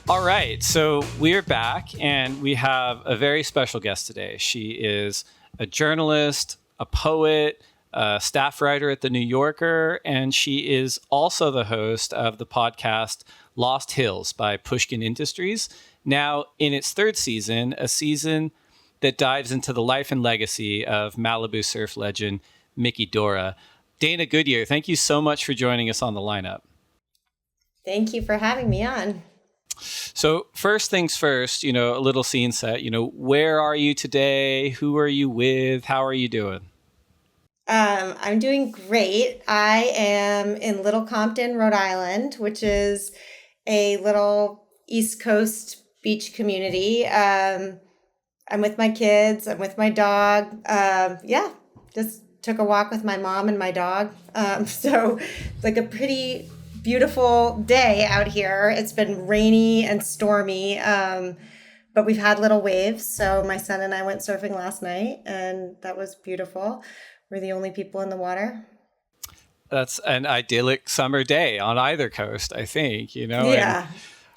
All right, so we're back and we have a very special guest today. She is a journalist, a poet, a staff writer at The New Yorker, and she is also the host of the podcast Lost Hills by Pushkin Industries. Now in its third season, a season that dives into the life and legacy of Malibu surf legend Miki Dora. Dana Goodyear, thank you so much for joining us on the lineup. Thank you for having me on. So first things first, a little scene set, where are you today? Who are you with? How are you doing? I'm doing great. I am in Little Compton, Rhode Island, which is a little East Coast beach community. I'm with my kids. I'm with my dog. Just took a walk with my mom and my dog. So it's like a pretty beautiful day out here. It's been rainy and stormy, but we've had little waves. So my son and I went surfing last night, and that was beautiful. We're the only people in the water. That's an idyllic summer day on either coast, I think, Yeah.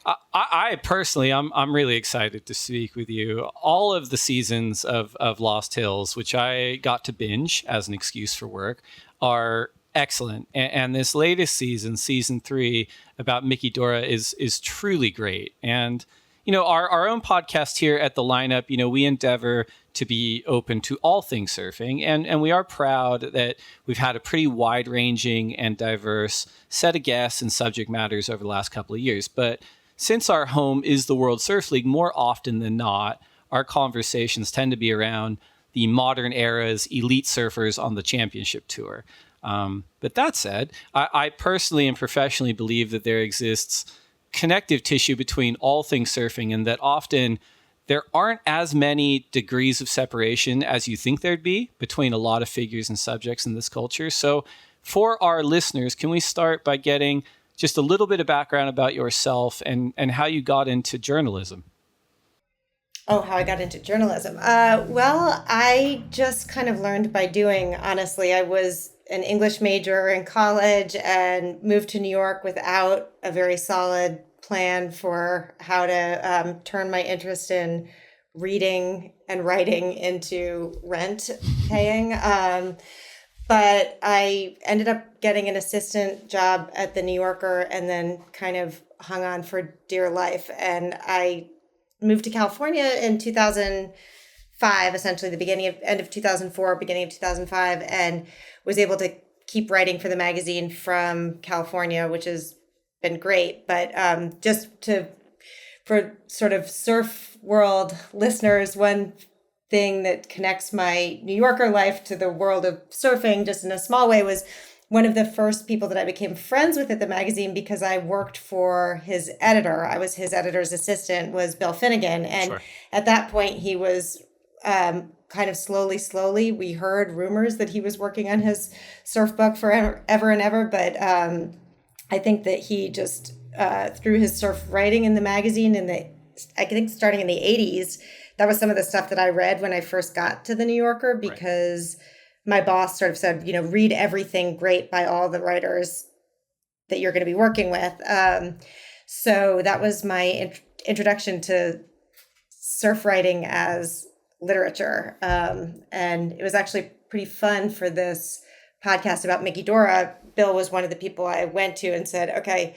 And I personally, I'm really excited to speak with you. All of the seasons of Lost Hills, which I got to binge as an excuse for work, are excellent. And this latest season, season 3, about Miki Dora is truly great. And, our own podcast here at the lineup, we endeavor to be open to all things surfing. And we are proud that we've had a pretty wide ranging and diverse set of guests and subject matters over the last couple of years. But since our home is the World Surf League, more often than not, our conversations tend to be around the modern era's elite surfers on the championship tour. But that said, I personally and professionally believe that there exists connective tissue between all things surfing, and that often there aren't as many degrees of separation as you think there'd be between a lot of figures and subjects in this culture. So for our listeners, can we start by getting just a little bit of background about yourself and how you got into journalism? Oh, how I got into journalism. Well, I just kind of learned by doing, honestly. I was an English major in college and moved to New York without a very solid plan for how to turn my interest in reading and writing into rent paying. But I ended up getting an assistant job at The New Yorker and then kind of hung on for dear life. And I moved to California in 2005, essentially end of 2004, beginning of 2005, and was able to keep writing for the magazine from California, which has been great. But for sort of surf world listeners, one thing that connects my New Yorker life to the world of surfing, just in a small way, was one of the first people that I became friends with at the magazine because I worked for his editor. I was his editor's assistant, was Bill Finnegan. And Sure. At that point, he was kind of slowly, we heard rumors that he was working on his surf book forever and ever. But I think that he just, through his surf writing in the magazine I think starting in the 80s, that was some of the stuff that I read when I first got to the New Yorker, because my boss sort of said, read everything great by all the writers that you're going to be working with. So that was my introduction to surf writing as literature. And it was actually pretty fun for this podcast about Miki Dora. Bill was one of the people I went to and said, okay,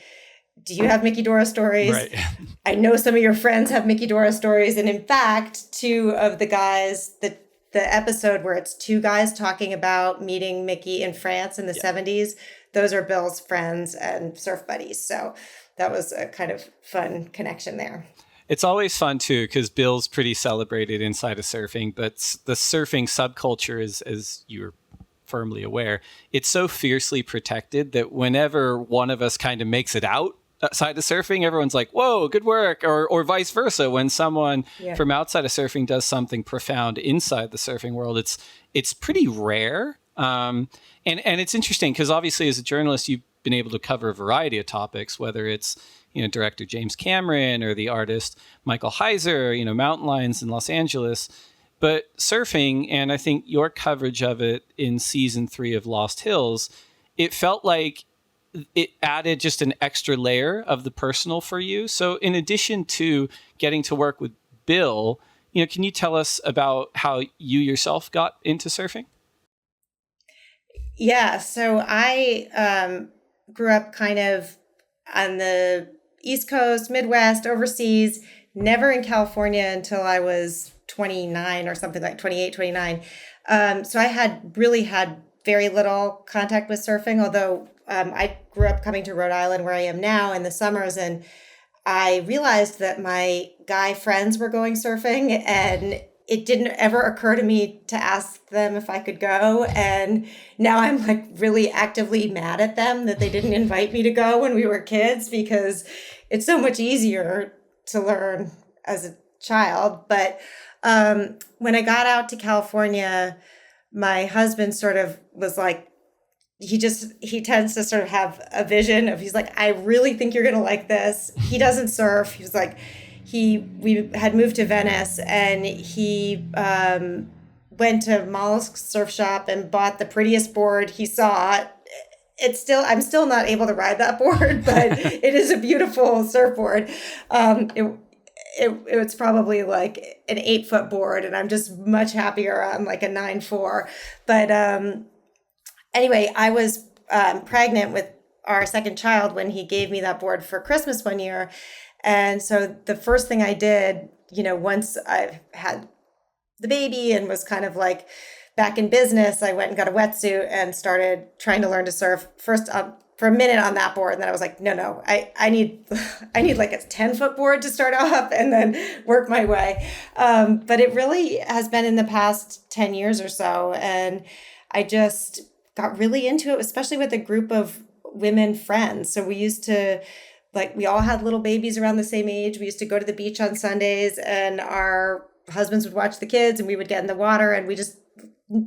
do you have Miki Dora stories? Right. I know some of your friends have Miki Dora stories. And in fact, two of the guys, the episode where it's two guys talking about meeting Miki in France in the 70s, those are Bill's friends and surf buddies. So that was a kind of fun connection there. It's always fun, too, because Bill's pretty celebrated inside of surfing, but the surfing subculture is, as you're firmly aware, it's so fiercely protected that whenever one of us kind of makes it out outside of surfing, everyone's like, whoa, good work, or vice versa. When someone from outside of surfing does something profound inside the surfing world, it's pretty rare. And it's interesting because obviously as a journalist, you've been able to cover a variety of topics, whether it's director James Cameron or the artist Michael Heiser, mountain lions in Los Angeles. But surfing, and I think your coverage of it in season 3 of Lost Hills, it felt like it added just an extra layer of the personal for you. So in addition to getting to work with Bill, can you tell us about how you yourself got into surfing? Yeah, so I grew up kind of on the East Coast, Midwest, overseas, never in California until I was 29 or something, like 28, 29. So I had very little contact with surfing, although I grew up coming to Rhode Island where I am now in the summers, and I realized that my guy friends were going surfing, and it didn't ever occur to me to ask them if I could go. And now I'm like really actively mad at them that they didn't invite me to go when we were kids, because it's so much easier to learn as a child. But when I got out to California, my husband sort of was like, he tends to sort of have a vision of, he's like, I really think you're going to like this. He doesn't surf. He was like, we had moved to Venice, and he went to Mollusk Surf Shop and bought the prettiest board he saw. I'm still not able to ride that board, but it is a beautiful surfboard. It's probably like an 8-foot board, and I'm just much happier on like a 9.4. But anyway, I was pregnant with our second child when he gave me that board for Christmas one year. And so the first thing I did, once I had the baby and was kind of like back in business, I went and got a wetsuit and started trying to learn to surf first for a minute on that board. And then I was like, no, I need like a 10-foot board to start off and then work my way. But it really has been in the past 10 years or so. And I just got really into it, especially with a group of women friends. So we used to, we all had little babies around the same age. We used to go to the beach on Sundays, and our husbands would watch the kids, and we would get in the water, and we just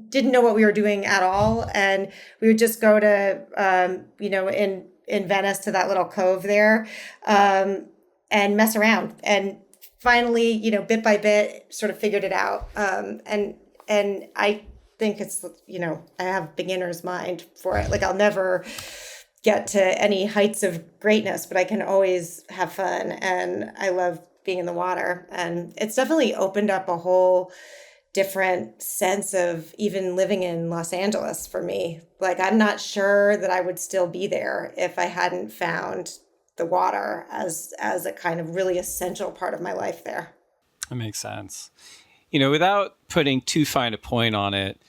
didn't know what we were doing at all. And we would just go to, in Venice, to that little cove there, and mess around. And finally, bit by bit, sort of figured it out. And I think it's, I have beginner's mind for it. Like, I'll never get to any heights of greatness, but I can always have fun, and I love being in the water. And it's definitely opened up a whole different sense of even living in Los Angeles for me. Like, I'm not sure that I would still be there if I hadn't found the water as a kind of really essential part of my life there. That makes sense. Without putting too fine a point on it,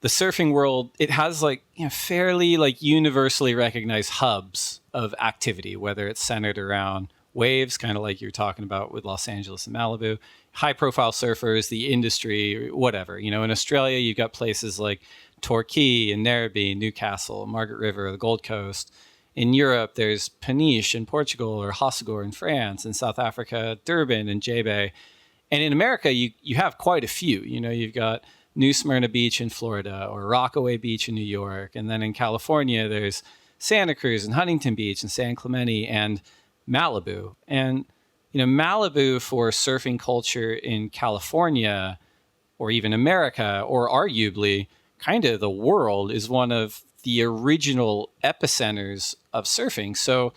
the surfing world, it has fairly universally recognized hubs of activity, whether it's centered around waves, kind of like you're talking about with Los Angeles and Malibu, high profile surfers, the industry, whatever. In Australia, you've got places like Torquay and Narrabeen, Newcastle, Margaret River, the Gold Coast. In Europe, there's Peniche in Portugal, or Hossegor in France. In South Africa, Durban and J-Bay. And in America, you have quite a few. You've got New Smyrna Beach in Florida, or Rockaway Beach in New York. And then in California, there's Santa Cruz and Huntington Beach and San Clemente and Malibu. And, Malibu for surfing culture in California, or even America, or arguably kind of the world, is one of the original epicenters of surfing. So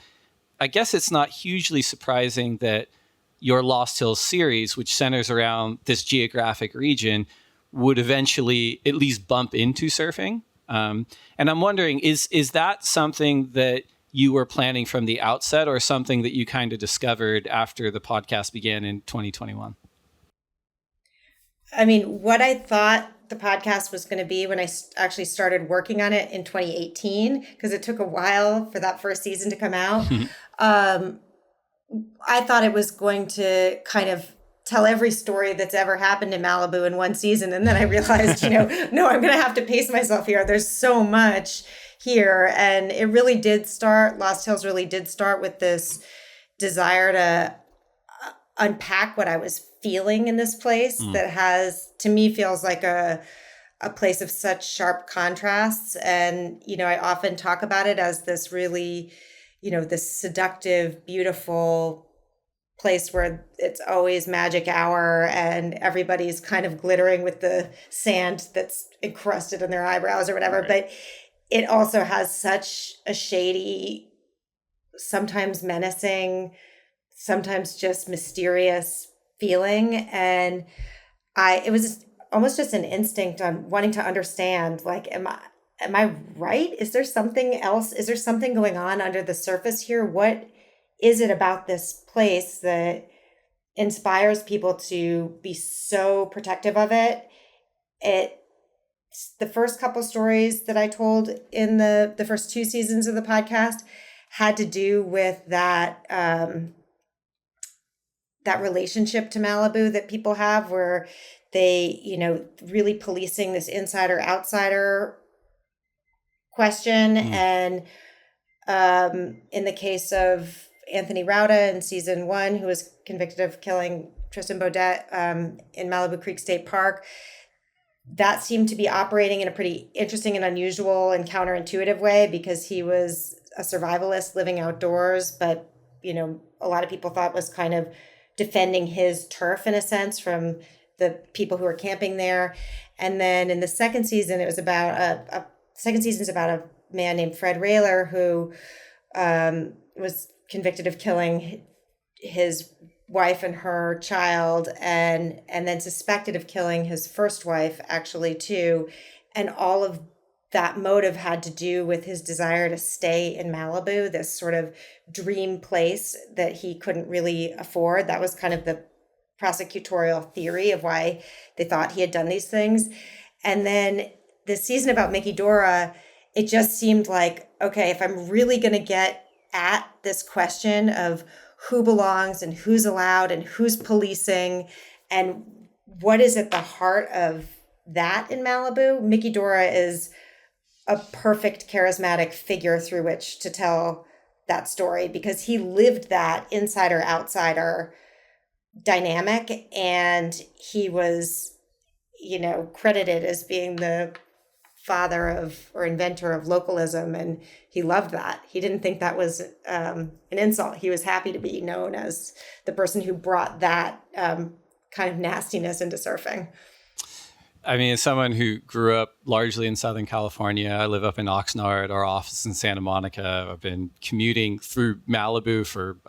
I guess it's not hugely surprising that your Lost Hills series, which centers around this geographic region, would eventually at least bump into surfing. And I'm wondering, is that something that you were planning from the outset, or something that you kind of discovered after the podcast began in 2021? I mean, what I thought the podcast was going to be when I actually started working on it in 2018, because it took a while for that first season to come out. I thought it was going to kind of tell every story that's ever happened in Malibu in one season. And then I realized, no, I'm going to have to pace myself here. There's so much here. And it really did start, Lost Hills really did start with this desire to unpack what I was feeling in this place that has, to me, feels like a place of such sharp contrasts. And, I often talk about it as this really, this seductive, beautiful place where it's always magic hour and everybody's kind of glittering with the sand that's encrusted in their eyebrows or whatever. Right. But it also has such a shady, sometimes menacing, sometimes just mysterious feeling. And it was almost just an instinct on wanting to understand, like, am I right? Is there something else? Is there something going on under the surface here? What is it about this place that inspires people to be so protective of it? The first couple stories that I told in the first two seasons of the podcast had to do with that relationship to Malibu that people have, where they, really policing this insider outsider question. And in the case of Anthony Rauda in season 1, who was convicted of killing Tristan Baudet in Malibu Creek State Park, that seemed to be operating in a pretty interesting and unusual and counterintuitive way, because he was a survivalist living outdoors, but a lot of people thought was kind of defending his turf in a sense from the people who were camping there. And then in the second season, it was about a man named Fred Rayler, who was convicted of killing his wife and her child, and then suspected of killing his first wife actually too. And all of that motive had to do with his desire to stay in Malibu, this sort of dream place that he couldn't really afford. That was kind of the prosecutorial theory of why they thought he had done these things. And then this season about Miki Dora, it just seemed like, okay, if I'm really going to get at this question of who belongs and who's allowed and who's policing and what is at the heart of that in Malibu, Miki Dora is a perfect charismatic figure through which to tell that story, because he lived that insider outsider dynamic, and he was credited as being the father of or inventor of localism, and he loved that. He didn't think that was an insult. He was happy to be known as the person who brought that kind of nastiness into surfing. I mean, as someone who grew up largely in Southern California, I live up in Oxnard, our office in Santa Monica. I've been commuting through Malibu for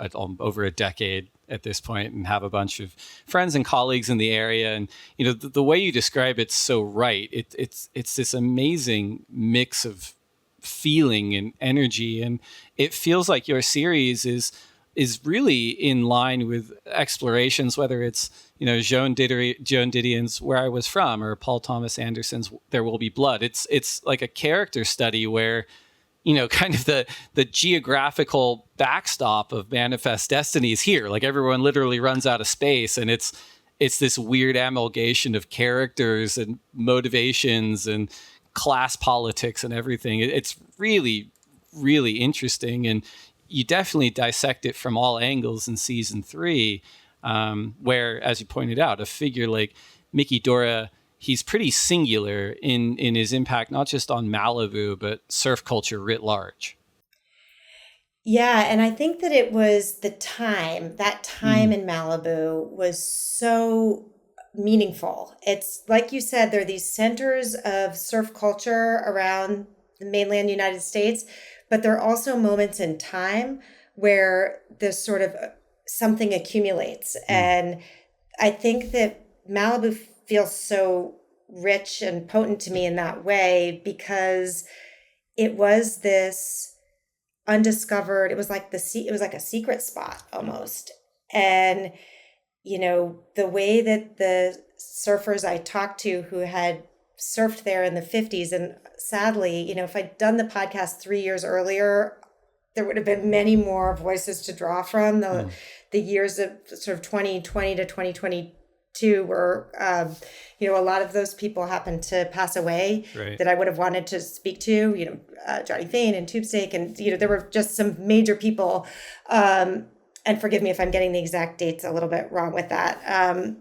over a decade at this point, and have a bunch of friends and colleagues in the area. And, the way you describe it's so right. It's this amazing mix of feeling and energy. And it feels like your series is really in line with explorations, whether it's, Joan Didion's Where I Was From or Paul Thomas Anderson's There Will Be Blood. It's like a character study where, kind of the geographical backstop of Manifest Destiny is here. Like, everyone literally runs out of space, and it's this weird amalgamation of characters and motivations and class politics and everything. It's really, really interesting. And you definitely dissect it from all angles in season 3, where, as you pointed out, a figure like Miki Dora, he's pretty singular in his impact, not just on Malibu, but surf culture writ large. Yeah, and I think that it was that time in Malibu was so meaningful. It's like you said, there are these centers of surf culture around the mainland United States, but there are also moments in time where this sort of something accumulates. And I think that Malibu feels so rich and potent to me in that way, because it was this undiscovered, it was like a secret spot almost. And, the way that the surfers I talked to who had surfed there in the 50s, and sadly, if I'd done the podcast 3 years earlier, there would have been many more voices to draw from. The years of sort of 2020 to 2022 were, a lot of those people happened to pass away, right, that I would have wanted to speak to, Johnny Fain and Tubesteak. And, there were just some major people. And forgive me if I'm getting the exact dates a little bit wrong with that.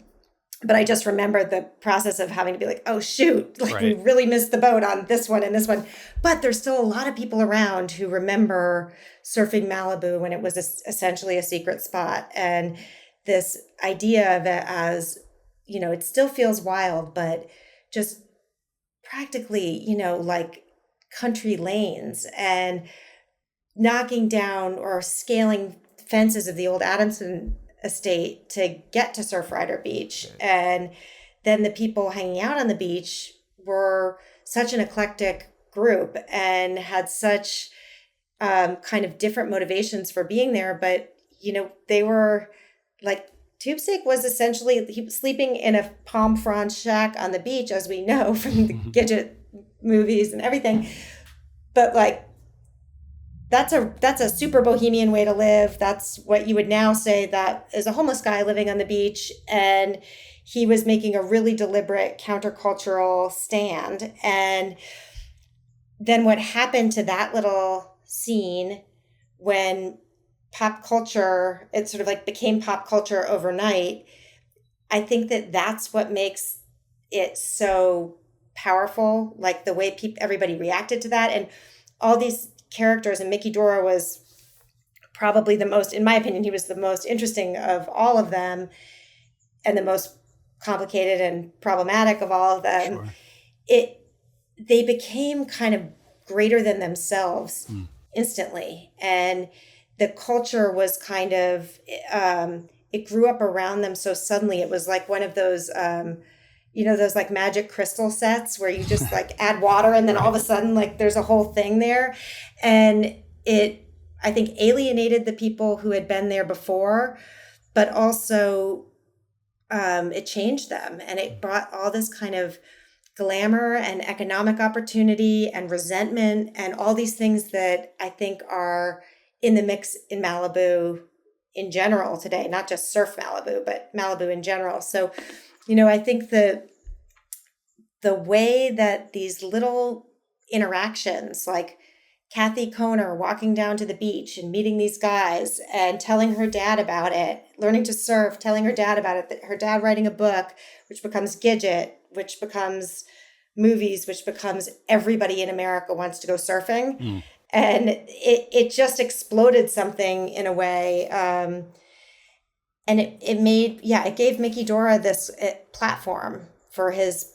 But I just remember the process of having to be like, oh, shoot, like, right, we really missed the boat on this one and this one. But there's still a lot of people around who remember surfing Malibu when it was essentially a secret spot. And this idea of it as, it still feels wild, but just practically, like country lanes and knocking down or scaling fences of the old Adamson estate to get to Surfrider Beach. Right. And then the people hanging out on the beach were such an eclectic group and had such kind of different motivations for being there. But, they were like, Tubestick was essentially, he was sleeping in a palm frond shack on the beach, as we know from the Gidget movies and everything. But like, that's a super bohemian way to live. That's what you would now say that is a homeless guy living on the beach. And he was making a really deliberate countercultural stand. And then what happened to that little scene when pop culture, it sort of like became pop culture overnight, I think that that's what makes it so powerful, like the way everybody reacted to that. And all these characters, and Miki Dora was probably the most, in my opinion, he was the most interesting of all of them and the most complicated and problematic of all of them. Sure. They became kind of greater than themselves instantly. And the culture was kind of, it grew up around them so suddenly. It was like one of those, those like magic crystal sets where you just like add water and then all of a sudden like there's a whole thing there. And it, I think, alienated the people who had been there before, but also it changed them. And it brought all this kind of glamour and economic opportunity and resentment and all these things that I think are in the mix in Malibu in general today, not just Surf Malibu, but Malibu in general. So, I think the way that these little interactions, like Kathy Koner walking down to the beach and meeting these guys and telling her dad about it, learning to surf, telling her dad about it, her dad writing a book, which becomes Gidget, which becomes movies, which becomes everybody in America wants to go surfing. And it just exploded something in a way. And it gave Miki Dora this platform for his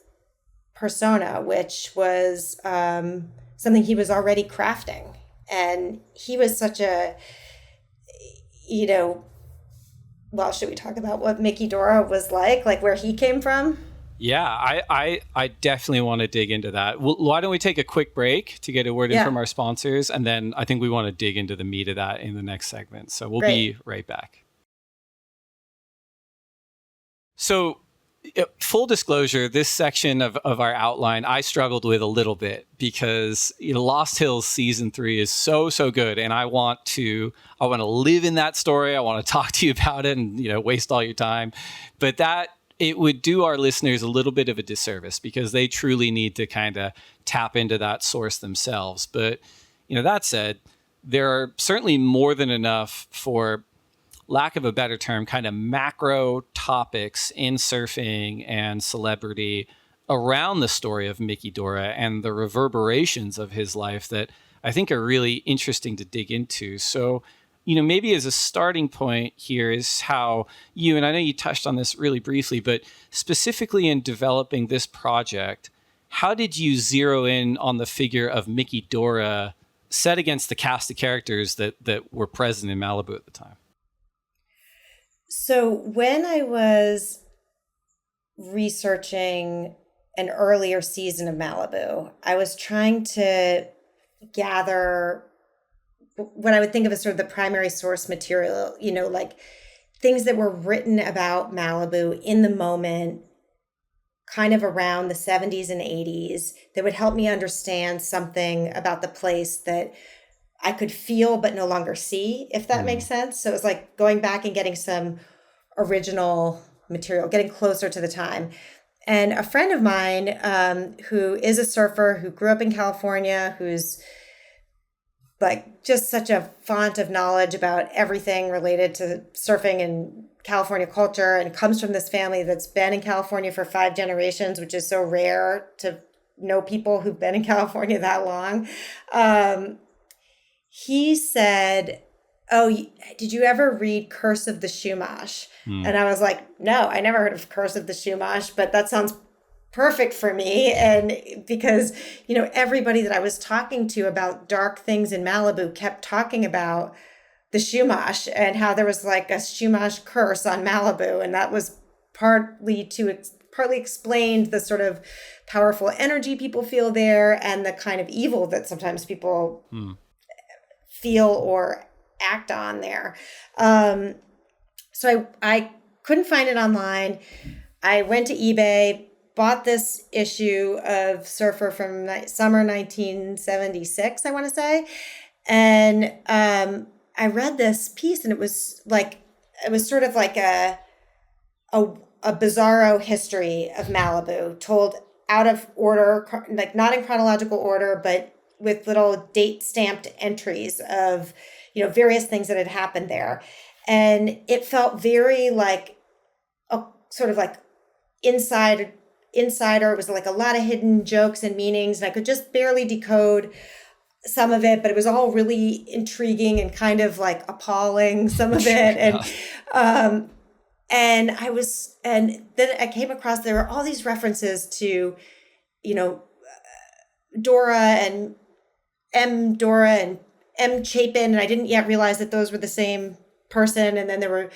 persona, which was something he was already crafting. And he was such a, well, should we talk about what Miki Dora was like where he came from? Yeah, I definitely want to dig into that. Why don't we take a quick break to get a word in from our sponsors? And then I think we want to dig into the meat of that in the next segment. So we'll be right back. So full disclosure, this section of our outline, I struggled with a little bit because Lost Hills season 3 is so good. And I want to live in that story. I want to talk to you about it and, waste all your time. But it would do our listeners a little bit of a disservice because they truly need to kind of tap into that source themselves. But, that said, there are certainly more than enough, for lack of a better term, kind of macro topics in surfing and celebrity around the story of Miki Dora and the reverberations of his life that I think are really interesting to dig into. So, maybe as a starting point here is how you, and I know you touched on this really briefly, but specifically in developing this project, how did you zero in on the figure of Miki Dora set against the cast of characters that were present in Malibu at the time? So when I was researching an earlier season of Malibu, I was trying to gather what I would think of as sort of the primary source material, like things that were written about Malibu in the moment, kind of around the 70s and 80s, that would help me understand something about the place that I could feel but no longer see, if that makes sense. So it was like going back and getting some original material, getting closer to the time. And a friend of mine who is a surfer, who grew up in California, who's like just such a font of knowledge about everything related to surfing and California culture, and comes from this family that's been in California for 5 generations, which is so rare to know people who've been in California that long. He said, "Oh, did you ever read Curse of the Chumash?" And I was like, "No, I never heard of Curse of the Chumash, but that sounds perfect for me. And because, everybody that I was talking to about dark things in Malibu kept talking about the Shumash and how there was like a Shumash curse on Malibu. And that was partly explained the sort of powerful energy people feel there and the kind of evil that sometimes people feel or act on there. So I couldn't find it online. I went to eBay, bought this issue of Surfer from summer 1976, I want to say. And I read this piece, and it was sort of like a bizarro history of Malibu, told out of order, like not in chronological order, but with little date stamped entries of, various things that had happened there. And it felt very like a sort of like insider. It was like a lot of hidden jokes and meanings, and I could just barely decode some of it, but it was all really intriguing and kind of like appalling, some of it. And and then I came across, there were all these references to, Dora and Dora and M. Chapin, and I didn't yet realize that those were the same person. And then there were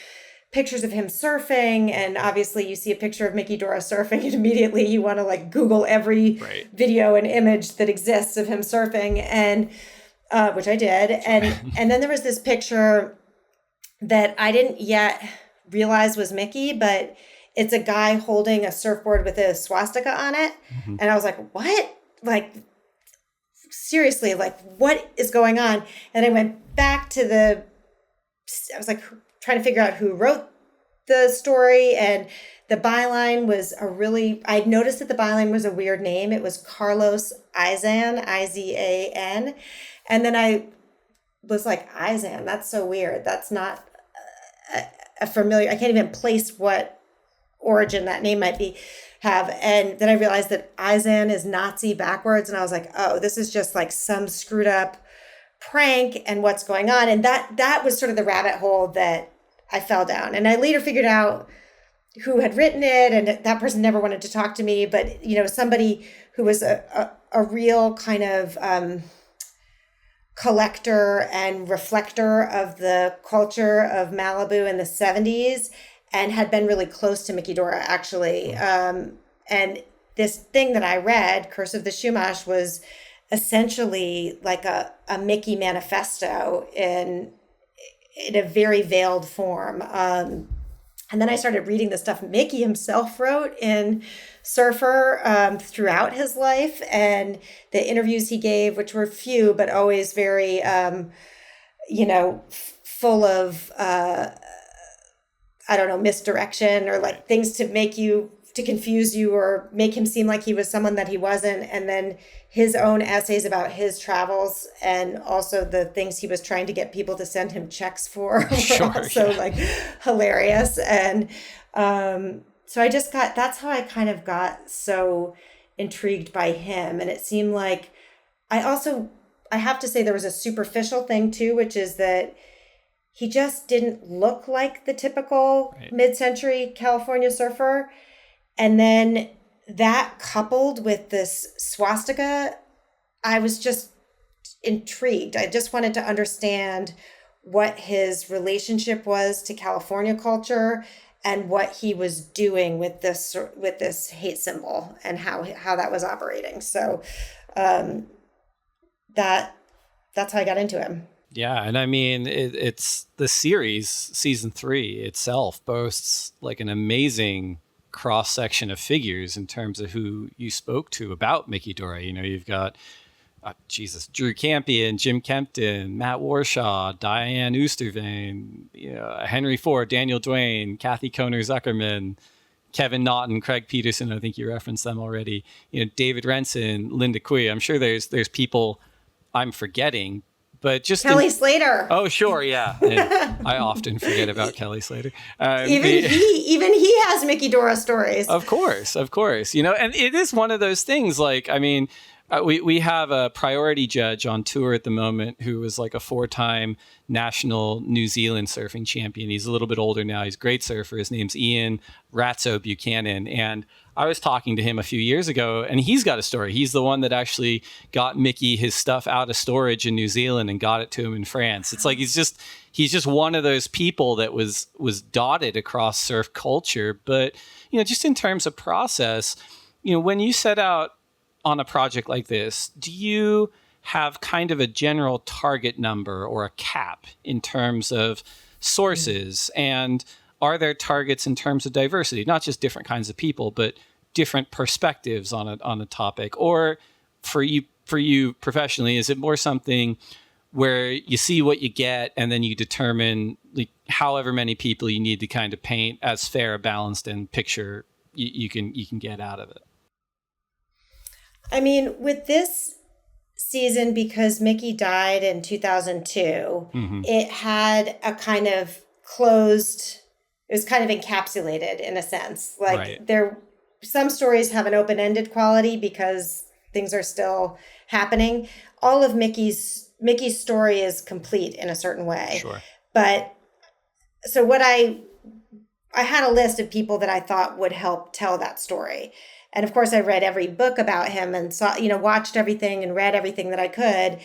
pictures of him surfing, and obviously you see a picture of Miki Dora surfing, and immediately you want to like Google every video and image that exists of him surfing, and which I did. And then there was this picture that I didn't yet realize was Mickey, but it's a guy holding a surfboard with a swastika on it. Mm-hmm. And I was like, what? Like, seriously, like, what is going on? And I went back to I was like trying to figure out who wrote the story, and the byline was I'd noticed that the byline was a weird name. It was Carlos Izan, Izan. And then I was like, Izan, that's so weird. That's not a familiar, I can't even place what origin that name might have. And then I realized that Izan is Nazi backwards. And I was like, oh, this is just like some screwed up prank, and what's going on. And that was sort of the rabbit hole that I fell down. And I later figured out who had written it, and that person never wanted to talk to me. But, somebody who was a real kind of collector and reflector of the culture of Malibu in the 70s, and had been really close to Miki Dora, actually. And this thing that I read, Curse of the Shumash, was essentially like a Mickey manifesto in a very veiled form. And then I started reading the stuff Mickey himself wrote in Surfer throughout his life, and the interviews he gave, which were few, but always very, full of, misdirection, or like things to confuse you or make him seem like he was someone that he wasn't. And then his own essays about his travels, and also the things he was trying to get people to send him checks for were also like hilarious. And so that's how I kind of got so intrigued by him. And it seemed like I have to say there was a superficial thing too, which is that he just didn't look like the typical mid-century California surfer. And then that coupled with this swastika, I was just intrigued. I just wanted to understand what his relationship was to California culture, and what he was doing with this hate symbol, and how that was operating. So that's how I got into him. Yeah, and I mean, it's the series, season 3 itself boasts like an amazing cross-section of figures in terms of who you spoke to about Miki Dora. You've got Drew Campion, Jim Kempton, Matt Warshaw, Diane Oosterveen, Henry Ford, Daniel Duane, Kathy Koner Zuckerman, Kevin Naughton, Craig Peterson. I think you referenced them already. David Renson, Linda Cui. I'm sure there's people I'm forgetting, but just Kelly Slater. Oh, sure, yeah. And I often forget about Kelly Slater. Even he has Miki Dora stories. Of course. And it is one of those things. Like, I mean, We have a priority judge on tour at the moment who was like a 4-time national New Zealand surfing champion. He's a little bit older now. He's a great surfer. His name's Ian Ratso Buchanan. And I was talking to him a few years ago, and he's got a story. He's the one that actually got Miki his stuff out of storage in New Zealand and got it to him in France. It's like he's just one of those people that was dotted across surf culture. But, just in terms of process, when you set out on a project like this, do you have kind of a general target number or a cap in terms of sources? And are there targets in terms of diversity, not just different kinds of people, but different perspectives on a topic? Or for you professionally, is it more something where you see what you get and then you determine like however many people you need to kind of paint as fair, balanced, and picture you can get out of it? I mean, with this season, because Miki died in 2002, it had a kind of closed, it was kind of encapsulated in a sense. Like some stories have an open-ended quality because things are still happening. All of Miki's story is complete in a certain way. Sure. But so what I had a list of people that I thought would help tell that story. And of course, I read every book about him and saw, watched everything and read everything that I could.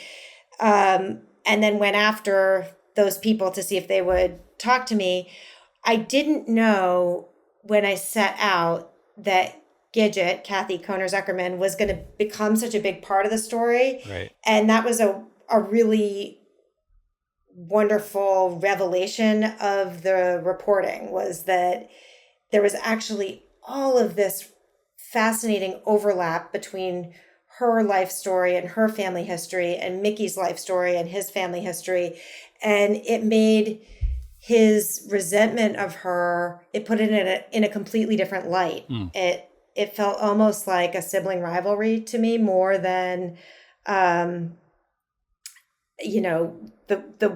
And then went after those people to see if they would talk to me. I didn't know when I set out that Gidget, Kathy Kohner-Zuckerman, was going to become such a big part of the story. Right. And that was a really wonderful revelation of the reporting, was that there was actually all of this fascinating overlap between her life story and her family history and Miki's life story and his family history. And it made his resentment of her, it put it in a completely different light. It felt almost like a sibling rivalry to me more than, the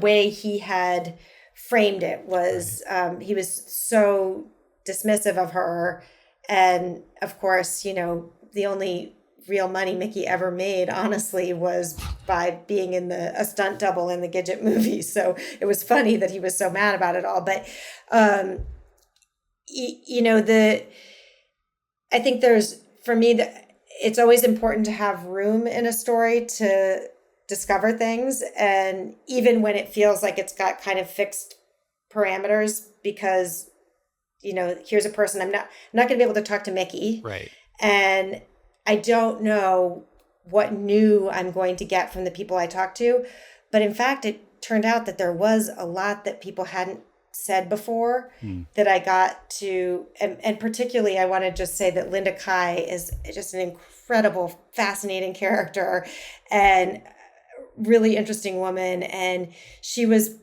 way he had framed it was, he was so dismissive of her. And of course, the only real money Miki ever made, honestly, was by being a stunt double in the Gidget movie. So it was funny that he was so mad about it all. But, I think for me, it's always important to have room in a story to discover things. And even when it feels like it's got kind of fixed parameters, because here's a person, I'm not going to be able to talk to Miki. Right. And I don't know what new I'm going to get from the people I talk to. But in fact, it turned out that there was a lot that people hadn't said before that I got to, and particularly I want to just say that Linda Kai is just an incredible, fascinating character and really interesting woman. And she was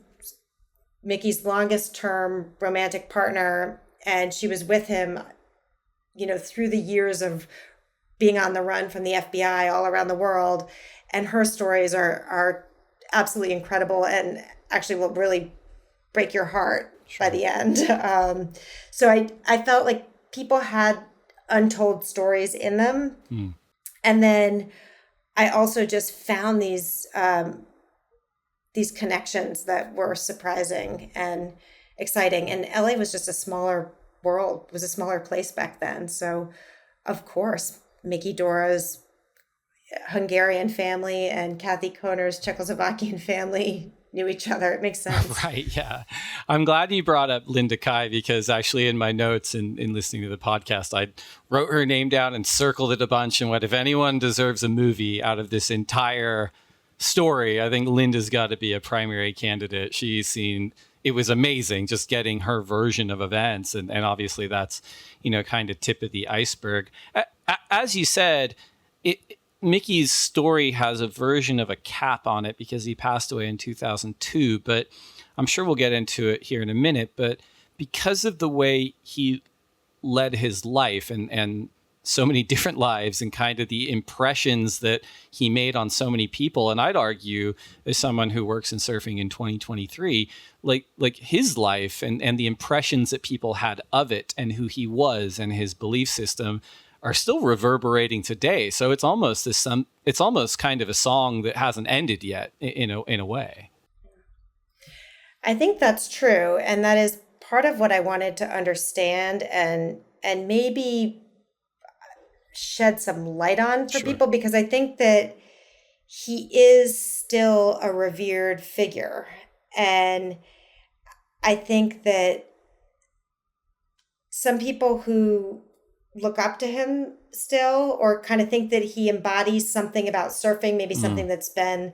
Miki's longest term romantic partner. And she was with him, through the years of being on the run from the FBI all around the world. And her stories are absolutely incredible and actually will really break your heart by the end. So I felt like people had untold stories in them. And then I also just found these connections that were surprising and exciting. And LA was just a smaller world, was a smaller place back then. So of course, Miki Dora's Hungarian family and Kathy Kohner's Czechoslovakian family knew each other. It makes sense. Right. Yeah. I'm glad you brought up Linda Kai, because actually in my notes in listening to the podcast, I wrote her name down and circled it a bunch. And if anyone deserves a movie out of this entire story, I think Linda's got to be a primary candidate. It was amazing just getting her version of events. And obviously that's, kind of tip of the iceberg. As you said, Miki's story has a version of a cap on it because he passed away in 2002, but I'm sure we'll get into it here in a minute. But because of the way he led his life and so many different lives and kind of the impressions that he made on so many people, and I'd argue as someone who works in surfing in 2023, like his life and the impressions that people had of it and who he was and his belief system are still reverberating today. So it's almost it's almost kind of a song that hasn't ended yet in a way. I think that's true. And that is part of what I wanted to understand and maybe shed some light on for Sure. people, because I think that he is still a revered figure. And I think that some people who look up to him still, or kind of think that he embodies something about surfing, maybe something that's been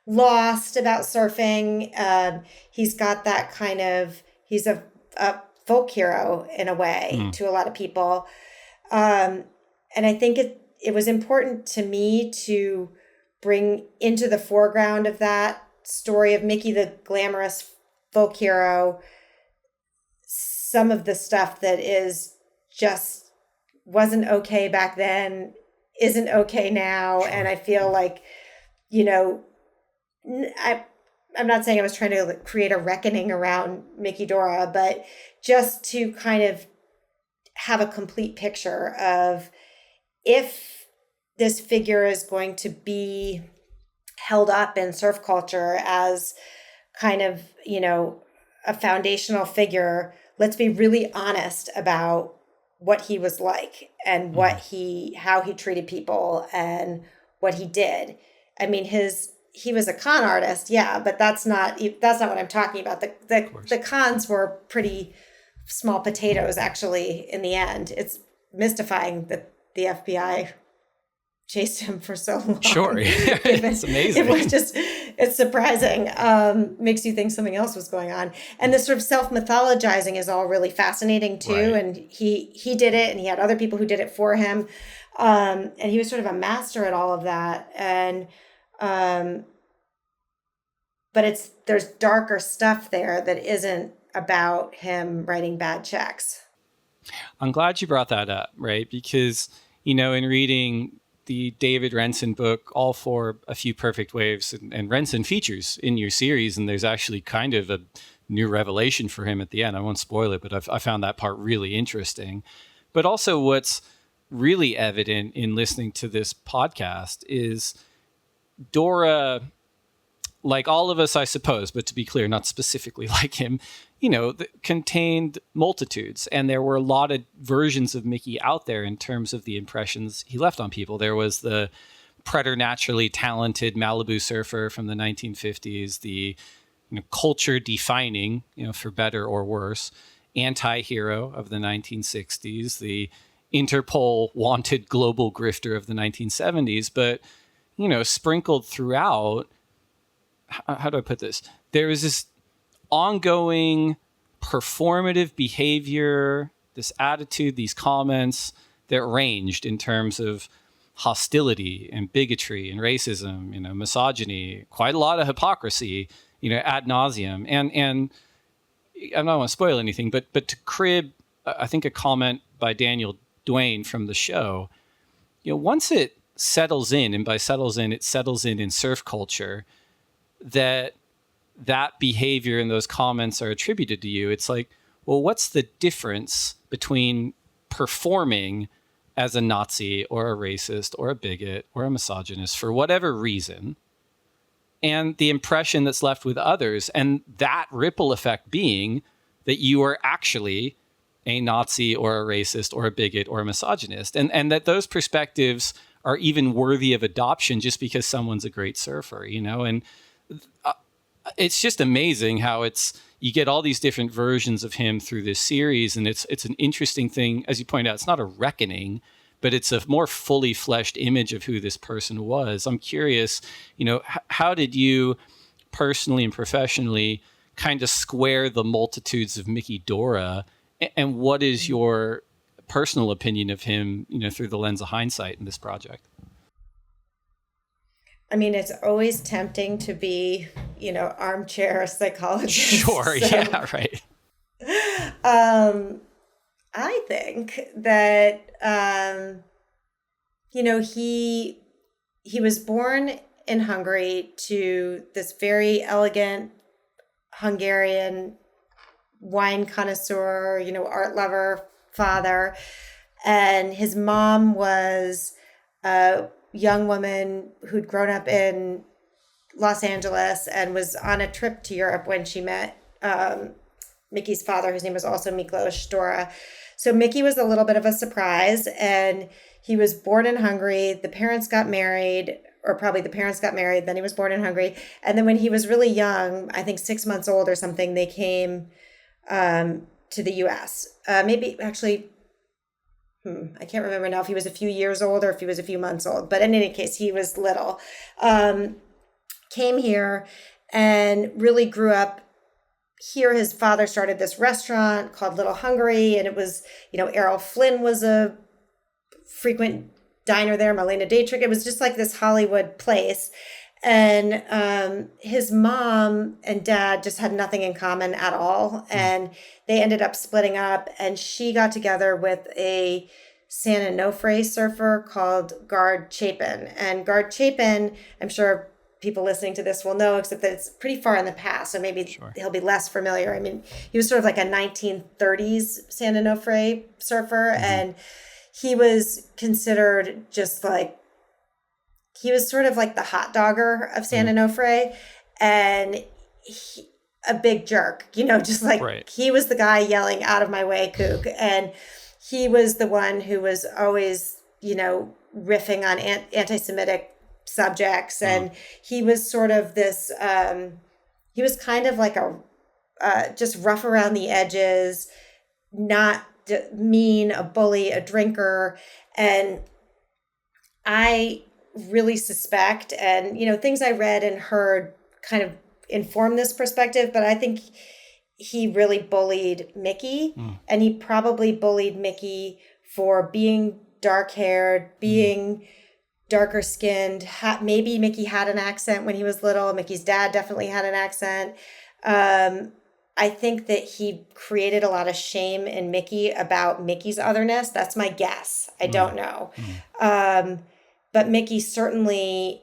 lost about surfing. He's got that kind of, he's a folk hero in a way to a lot of people. And I think it was important to me to bring into the foreground of that story of Miki, the glamorous folk hero, some of the stuff that is just wasn't okay back then, isn't okay now. Sure. And I feel like, I'm not saying I was trying to create a reckoning around Miki Dora, but just to kind of have a complete picture of, if this figure is going to be held up in surf culture as kind of, a foundational figure, let's be really honest about what he was like and how he treated people and what he did. I mean, he was a con artist, yeah, but that's not what I'm talking about. The cons were pretty small potatoes, actually, in the end. It's mystifying that the FBI chased him for so long. Sure. It's amazing. It's surprising. Makes you think something else was going on. And this sort of self-mythologizing is all really fascinating too. Right. And he did it, and he had other people who did it for him. And he was sort of a master at all of that. And, but there's darker stuff there that isn't about him writing bad checks. I'm glad you brought that up, right? Because, in reading the David Renson book, All for a Few Perfect Waves, and Renson features in your series, and there's actually kind of a new revelation for him at the end. I won't spoil it, but I found that part really interesting. But also what's really evident in listening to this podcast is Dora, like all of us, I suppose, but to be clear, not specifically like him, contained multitudes. And there were a lot of versions of Miki out there in terms of the impressions he left on people. There was the preternaturally talented Malibu surfer from the 1950s, the culture defining, for better or worse, anti-hero of the 1960s, the Interpol wanted global grifter of the 1970s. But, sprinkled throughout, how do I put this? There was this ongoing performative behavior, this attitude, these comments that ranged in terms of hostility and bigotry and racism, misogyny, quite a lot of hypocrisy, ad nauseum. And I don't want to spoil anything, but to crib, I think, a comment by Daniel Duane from the show, once it settles in, and by settles in, it settles in surf culture, that behavior and those comments are attributed to you, it's like, well, what's the difference between performing as a Nazi or a racist or a bigot or a misogynist for whatever reason, and the impression that's left with others, and that ripple effect being that you are actually a Nazi or a racist or a bigot or a misogynist, and that those perspectives are even worthy of adoption just because someone's a great surfer, and it's just amazing how you get all these different versions of him through this series. And it's an interesting thing. As you point out, it's not a reckoning, but it's a more fully fleshed image of who this person was. I'm curious, how did you personally and professionally kind of square the multitudes of Miki Dora? And what is your personal opinion of him, through the lens of hindsight in this project? I mean, it's always tempting to be, armchair psychologist. Sure. So, yeah, right. I think that, he was born in Hungary to this very elegant Hungarian wine connoisseur, art lover father. And his mom was a young woman who'd grown up in Los Angeles and was on a trip to Europe when she met Miki's father, whose name was also Miki Dora. So Miki was a little bit of a surprise, and he was born in Hungary. The parents got married, or probably the parents got married, then he was born in Hungary. And then when he was really young, I think 6 months old or something, they came to the US. Maybe actually, I can't remember now if he was a few years old or if he was a few months old. But in any case, he was little. Came here and really grew up here. His father started this restaurant called Little Hungary, and it was, Errol Flynn was a frequent diner there, Marlena Dietrich. It was just like this Hollywood place. And his mom and dad just had nothing in common at all. And they ended up splitting up, and she got together with a San Onofre surfer called Gard Chapin. And Gard Chapin, I'm sure people listening to this will know, except that it's pretty far in the past, so maybe he'll be less familiar. I mean, he was sort of like a 1930s San Onofre surfer, and he was considered just like, he was sort of like the hot dogger of San Onofre, and a big jerk, just like he was the guy yelling, "Out of my way, kook." And he was the one who was always, riffing on anti-Semitic subjects. And he was sort of this, he was kind of like a, just rough around the edges, not mean, a bully, a drinker. And I really suspect, and, things I read and heard kind of inform this perspective, but I think he really bullied Miki, and he probably bullied Miki for being dark-haired, being darker skinned. Maybe Miki had an accent when he was little. Miki's dad definitely had an accent. I think that he created a lot of shame in Miki about Miki's otherness. That's my guess. I don't know. But Miki certainly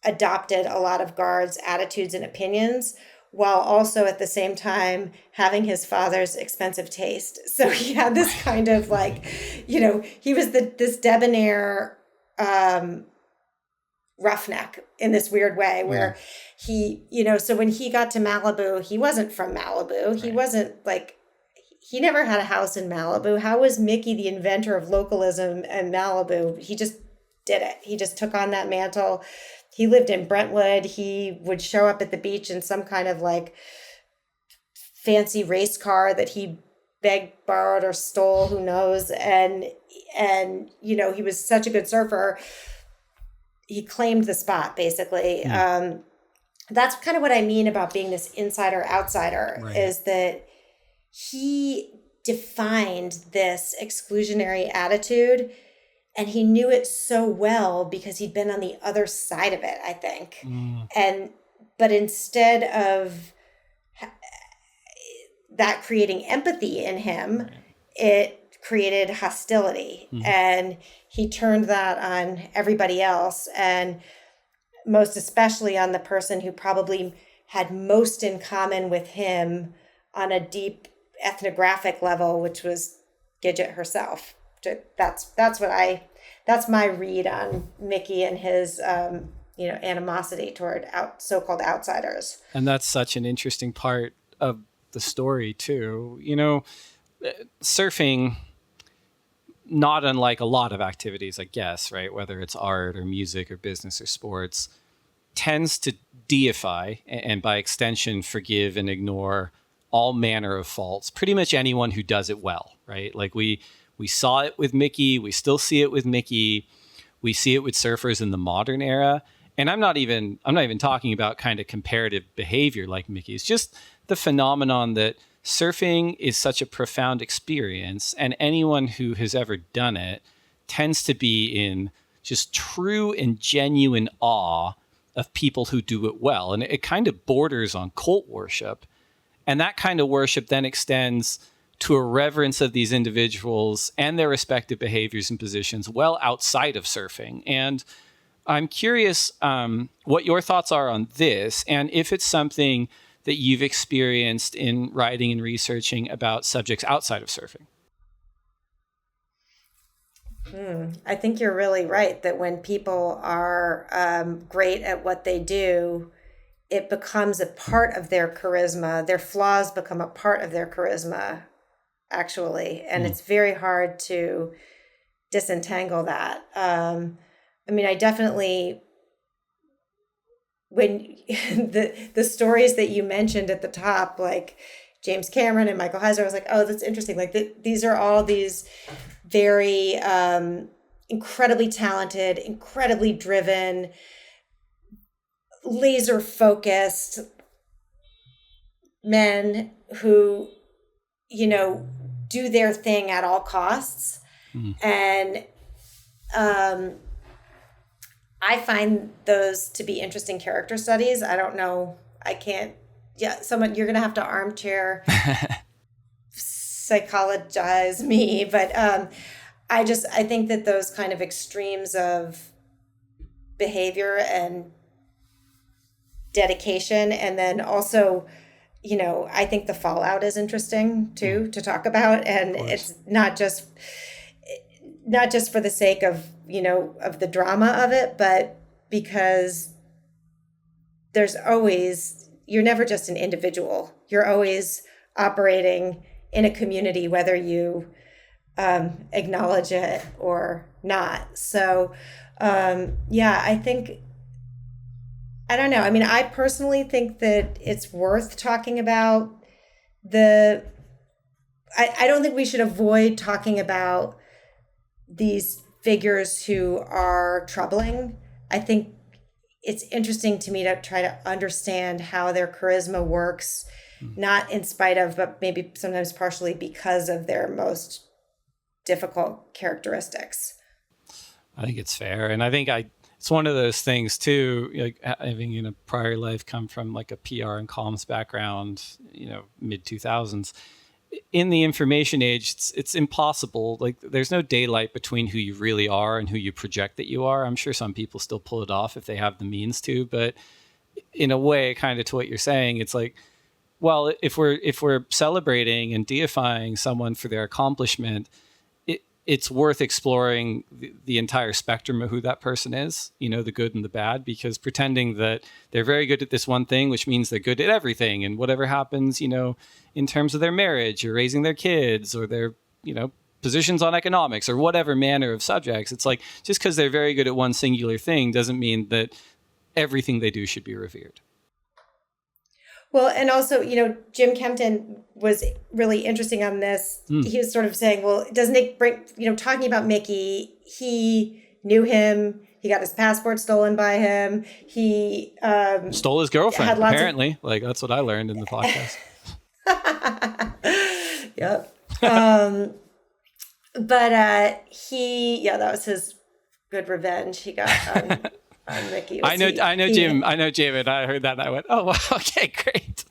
adopted a lot of Gard's attitudes and opinions, while also at the same time having his father's expensive taste. So he had this kind of like, he was this debonair roughneck in this weird way where he, so when he got to Malibu, he wasn't from Malibu. He wasn't like, he never had a house in Malibu. How was Miki the inventor of localism in Malibu? He just did it. He just took on that mantle. He lived in Brentwood. He would show up at the beach in some kind of like fancy race car that he begged, borrowed, or stole, who knows. And he was such a good surfer. He claimed the spot, basically. That's kind of what I mean about being this insider outsider, is that he defined this exclusionary attitude, and he knew it so well because he'd been on the other side of it, I think. But instead of that creating empathy in him, it created hostility. And he turned that on everybody else, and most especially on the person who probably had most in common with him on a deep ethnographic level, which was Gidget herself. That's my read on Miki and his animosity toward so-called outsiders. And that's such an interesting part of the story too. Surfing, not unlike a lot of activities, I guess, right? Whether it's art or music or business or sports, tends to deify and by extension forgive and ignore all manner of faults. Pretty much anyone who does it well, right? Like we saw it with Miki. We still see it with Miki. We see it with surfers in the modern era. And I'm not even talking about kind of comparative behavior like Miki. It's just the phenomenon that surfing is such a profound experience, and anyone who has ever done it tends to be in just true and genuine awe of people who do it well. And it kind of borders on cult worship. And that kind of worship then extends to a reverence of these individuals and their respective behaviors and positions well outside of surfing. And I'm curious what your thoughts are on this, and if it's something that you've experienced in writing and researching about subjects outside of surfing. I think you're really right that when people are great at what they do, it becomes a part of their charisma. Their flaws become a part of their charisma, actually. And it's very hard to disentangle that. I mean, I definitely, when the stories that you mentioned at the top, like James Cameron and Michael Heiser, I was like, oh, that's interesting. Like these are all these very incredibly talented, incredibly driven, laser focused men who, you know, do their thing at all costs. And I find those to be interesting character studies. I don't know. I can't. Yeah, someone, you're going to have to armchair psychologize me, but I think that those kind of extremes of behavior and dedication, and then also, you know, I think the fallout is interesting too to talk about, and it's not just for the sake of, you know, of the drama of it, but because you're never just an individual. You're always operating in a community, whether you acknowledge it or not. So, I think, I don't know. I mean, I personally think that it's worth talking about I don't think we should avoid talking about these figures who are troubling. I think it's interesting to me to try to understand how their charisma works, not in spite of, but maybe sometimes partially because of their most difficult characteristics. I think it's fair. And I think it's one of those things too, like having in a prior life come from like a PR and comms background, you know, mid 2000s. In the information age, it's impossible. Like there's no daylight between who you really are and who you project that you are. I'm sure some people still pull it off if they have the means to, but in a way, kind of to what you're saying, it's like, well, if we're celebrating and deifying someone for their accomplishment, it's worth exploring the entire spectrum of who that person is, you know, the good and the bad, because pretending that they're very good at this one thing, which means they're good at everything, and whatever happens, you know, in terms of their marriage or raising their kids or their, you know, positions on economics or whatever manner of subjects, it's like just because they're very good at one singular thing doesn't mean that everything they do should be revered. Well, and also, you know, Jim Kempton was really interesting on this. He was sort of saying, well, doesn't it bring, you know, talking about Mickey, he knew him. He got his passport stolen by him. He stole his girlfriend, apparently. Like, that's what I learned in the podcast. Yep. But that was his good revenge he got on Mickey. I know Jim, and I heard that and I went, oh, wow, okay, great.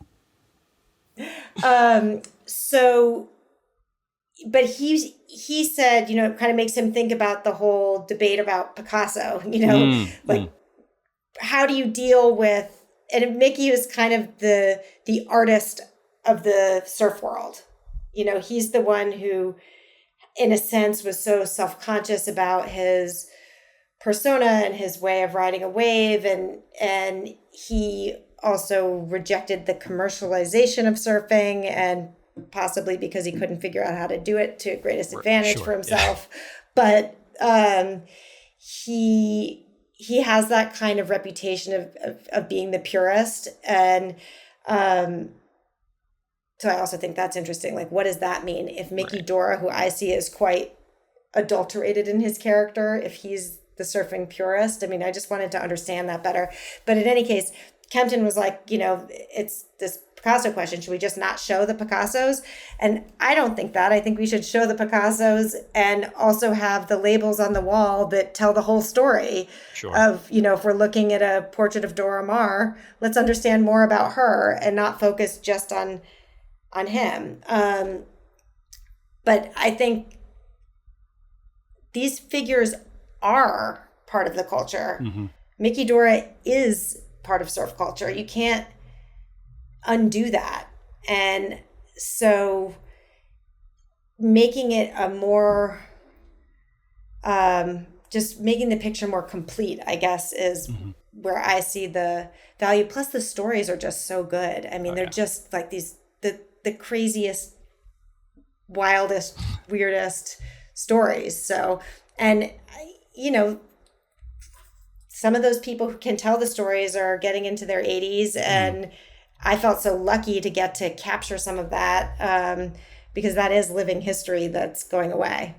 But he said, you know, it kind of makes him think about the whole debate about Picasso, you know, how do you deal with, and Mickey was kind of the artist of the surf world. You know, he's the one who, in a sense, was so self-conscious about his persona and his way of riding a wave, and he also rejected the commercialization of surfing, and possibly because he couldn't figure out how to do it to greatest advantage for himself. Yeah. But he has that kind of reputation of being the purist, and so I also think that's interesting. Like, what does that mean if Miki Dora, who I see as quite adulterated in his character, if he's the surfing purist? I mean, I just wanted to understand that better. But in any case, Kempton was like, you know, it's this Picasso question. Should we just not show the Picassos? And I don't think that. I think we should show the Picassos and also have the labels on the wall that tell the whole story of, you know, if we're looking at a portrait of Dora Maar, let's understand more about her and not focus just on him. But I think these figures are part of the culture. Mm-hmm. Miki Dora is part of surf culture. You can't undo that. And so making it a more just making the picture more complete, I guess, is where I see the value. Plus, the stories are just so good. I mean, they're just like the craziest, wildest, weirdest stories. So, and some of those people who can tell the stories are getting into their 80s, and I felt so lucky to get to capture some of that, because that is living history that's going away.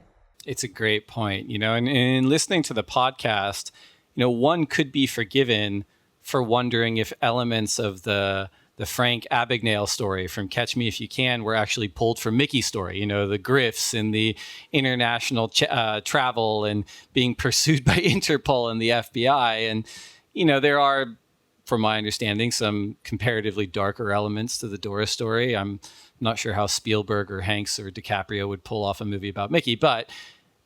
It's a great point, and in listening to the podcast, one could be forgiven for wondering if elements of the Frank Abagnale story from Catch Me If You Can were actually pulled from Mickey's story, the grifts and the international travel and being pursued by Interpol and the FBI. And, there are, from my understanding, some comparatively darker elements to the Dora story. I'm not sure how Spielberg or Hanks or DiCaprio would pull off a movie about Mickey, but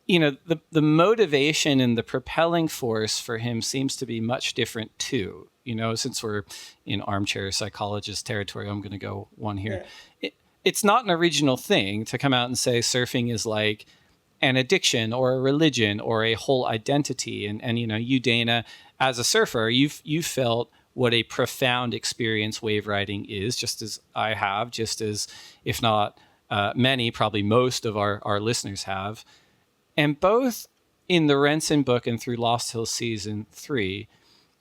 the motivation and the propelling force for him seems to be much different too. Since we're in armchair psychologist territory, I'm going to go one here. Yeah. It's not an original thing to come out and say surfing is like an addiction or a religion or a whole identity. And you, Dana, as a surfer, you've felt what a profound experience wave riding is, just as I have, just as, if not many, probably most of our listeners have. And both in the Renson book and through Lost Hills season 3,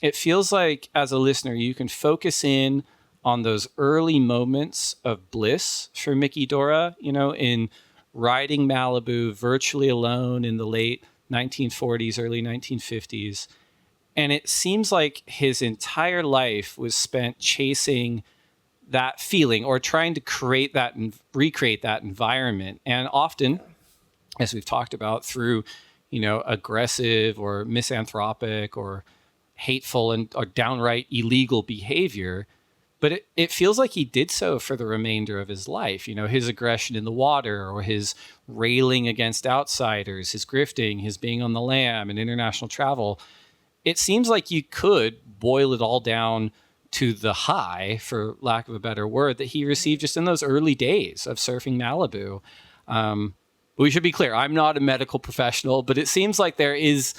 it feels like as a listener, you can focus in on those early moments of bliss for Miki Dora, in riding Malibu virtually alone in the late 1940s, early 1950s. And it seems like his entire life was spent chasing that feeling or trying to create that and recreate that environment. And often, as we've talked about, through, aggressive or misanthropic or hateful or downright illegal behavior. But it feels like he did so for the remainder of his life. His aggression in the water or his railing against outsiders, his grifting, his being on the lam and international travel. It seems like you could boil it all down to the high, for lack of a better word, that he received just in those early days of surfing Malibu. We should be clear, I'm not a medical professional, but it seems like there is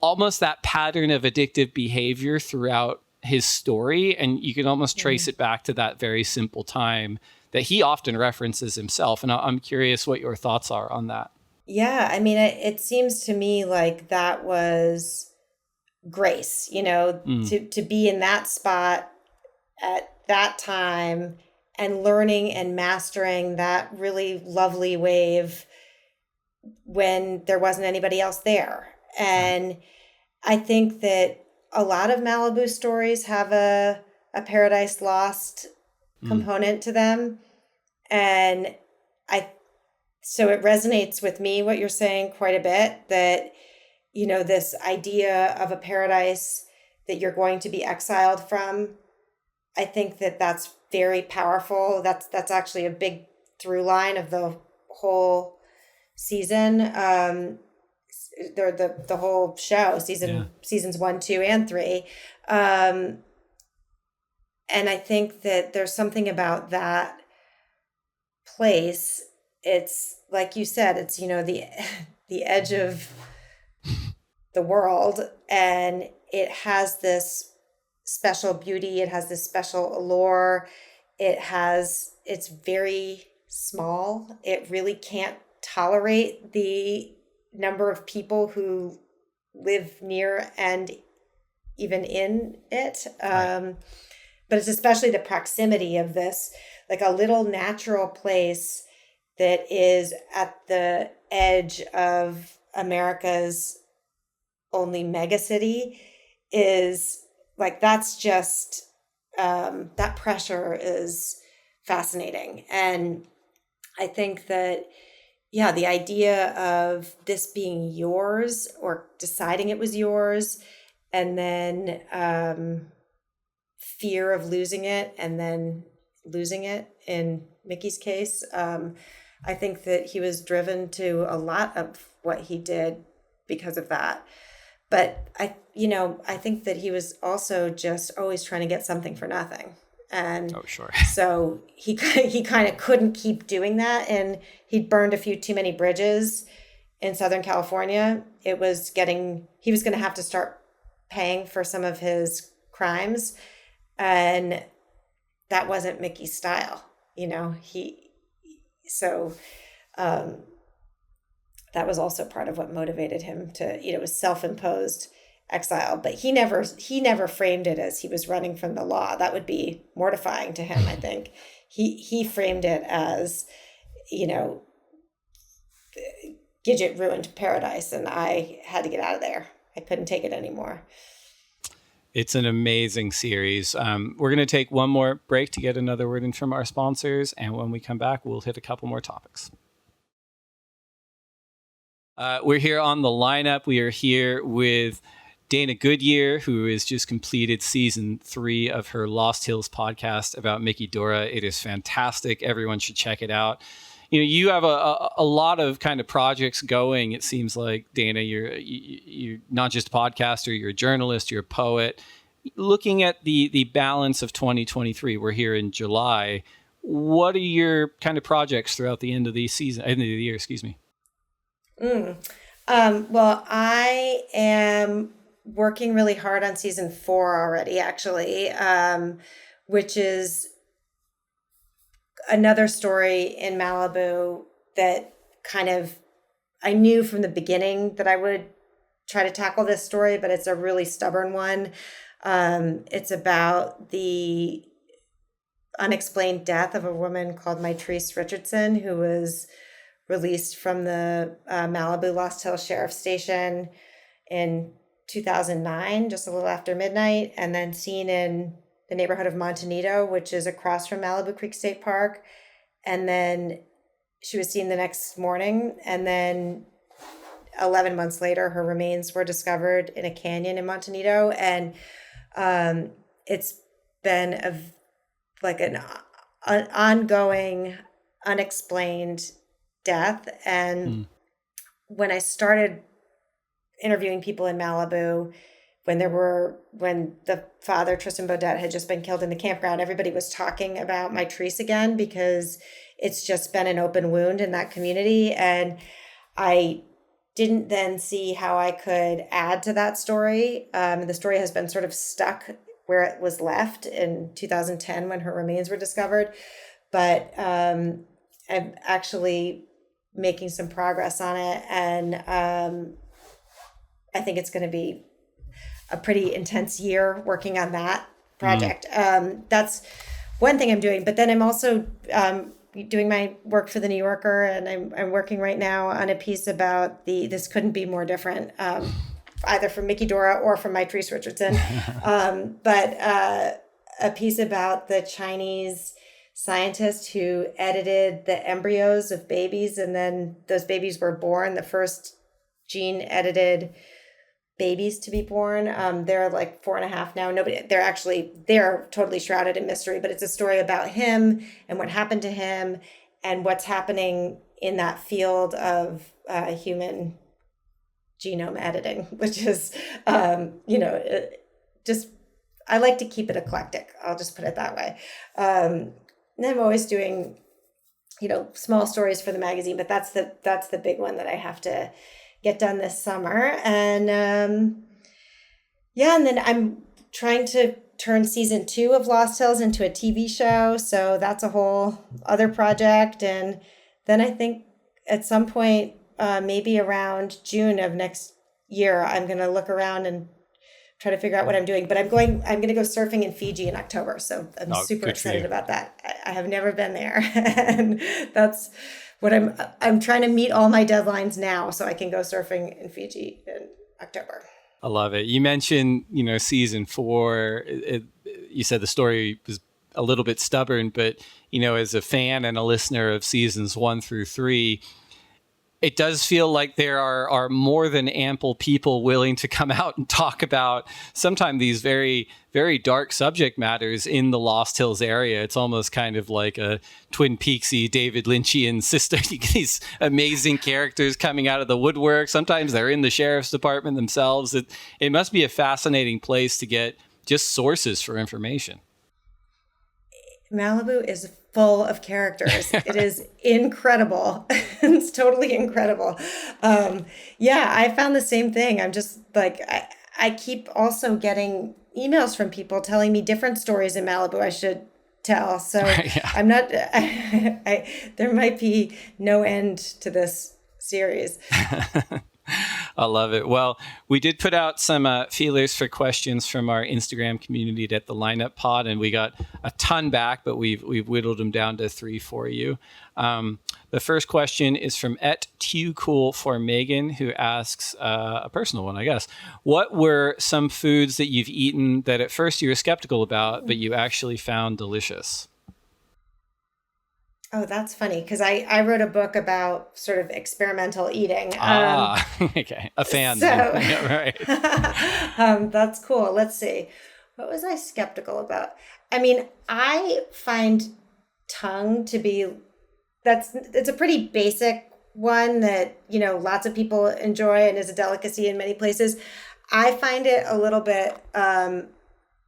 almost that pattern of addictive behavior throughout his story. And you can almost trace it back to that very simple time that he often references himself. And I'm curious what your thoughts are on that. Yeah, I mean, it seems to me like that was grace, to be in that spot at that time and learning and mastering that really lovely wave when there wasn't anybody else there. And I think that a lot of Malibu stories have a Paradise Lost component to them. And so it resonates with me, what you're saying, quite a bit, that, this idea of a paradise that you're going to be exiled from. I think that that's very powerful. That's actually a big through line of the whole season. The whole show, seasons 1, 2, and 3. And I think that there's something about that place. It's like you said, it's, the edge of the world, and it has this special beauty. It has this special allure. It's very small. It really can't tolerate the number of people who live near and even in it. Right. But it's especially the proximity of this, like a little natural place that is at the edge of America's only megacity, is like, that's just, that pressure is fascinating. And I think that, the idea of this being yours or deciding it was yours, and then fear of losing it, and then losing it in Mickey's case. I think that he was driven to a lot of what he did because of that. But I think that he was also just always trying to get something for nothing. And so he kind of couldn't keep doing that, and he'd burned a few too many bridges, in Southern California, he was going to have to start paying for some of his crimes. And that wasn't Mickey's style, so that was also part of what motivated him to, it was self-imposed exile, but he never framed it as he was running from the law. That would be mortifying to him. I think he framed it as, Gidget ruined paradise and I had to get out of there. I couldn't take it anymore. It's an amazing series. We're going to take one more break to get another word in from our sponsors. And when we come back, we'll hit a couple more topics. We're here on the lineup. We are here with Dana Goodyear, who has just completed season 3 of her Lost Hills podcast about Miki Dora. It is fantastic. Everyone should check it out. You have a lot of kind of projects going. It seems like, Dana, you're not just a podcaster, you're a journalist, you're a poet. Looking at the balance of 2023, we're here in July. What are your kind of projects throughout the end of the year, excuse me? Well, I am working really hard on season 4 already, actually, which is another story in Malibu that kind of, I knew from the beginning that I would try to tackle this story, but it's a really stubborn one. It's about the unexplained death of a woman called Mitrice Richardson, who was released from the Malibu Lost Hills Sheriff's Station in 2009, just a little after midnight, and then seen in the neighborhood of Montanito, which is across from Malibu Creek State Park. And then she was seen the next morning. And then 11 months later, her remains were discovered in a canyon in Montanito. And it's been an ongoing, unexplained death. And when I started interviewing people in Malibu, when the father, Tristan Beaudet, had just been killed in the campground, everybody was talking about Mitrice again because it's just been an open wound in that community. And I didn't then see how I could add to that story. The story has been sort of stuck where it was left in 2010 when her remains were discovered. But I'm actually making some progress on it. And I think it's going to be a pretty intense year working on that project. That's one thing I'm doing, but then I'm also doing my work for the New Yorker, and I'm working right now on a piece about this couldn't be more different, either from Miki Dora or from Mitrice Richardson, but a piece about the Chinese scientist who edited the embryos of babies, and then those babies were born, the first gene edited babies to be born. They're like 4.5 now. They're totally shrouded in mystery, but it's a story about him and what happened to him and what's happening in that field of human genome editing, which is, I like to keep it eclectic. I'll just put it that way. And I'm always doing, small stories for the magazine, but that's the big one that I have to get done this summer. And and then I'm trying to turn season 2 of Lost Hills into a TV show. So that's a whole other project. And then I think at some point, maybe around June of next year, I'm going to look around and try to figure out what I'm doing. But I'm going to go surfing in Fiji in October. So I'm super excited about that. I have never been there. And that's what I'm trying to meet all my deadlines now so I can go surfing in Fiji in October. I love it. You mentioned, season 4, you said the story was a little bit stubborn, but, as a fan and a listener of seasons 1 through 3, it does feel like there are more than ample people willing to come out and talk about sometimes these very, very dark subject matters in the Lost Hills area. It's almost kind of like a Twin Peaksy, David Lynchian sister. You get these amazing characters coming out of the woodwork. Sometimes they're in the sheriff's department themselves. It must be a fascinating place to get just sources for information. Malibu is full of characters. It is incredible. It's totally incredible. Yeah, I found the same thing. I'm just like, I keep also getting emails from people telling me different stories in Malibu I should tell. So Yeah. I'm not, there might be no end to this series. I love it. Well, we did put out some feelers for questions from our Instagram community at the Lineup Pod, and we got a ton back, but we've whittled them down to 3 for you. The first question is from @TooCool for Megan, who asks a personal one, I guess. What were some foods that you've eaten that at first you were skeptical about, but you actually found delicious? Oh, that's funny because I wrote a book about sort of experimental eating. Okay. A fan So then. Yeah, right. that's cool. Let's see. What was I skeptical about? I mean, I find tongue to be it's a pretty basic one that, lots of people enjoy and is a delicacy in many places. I find it a little bit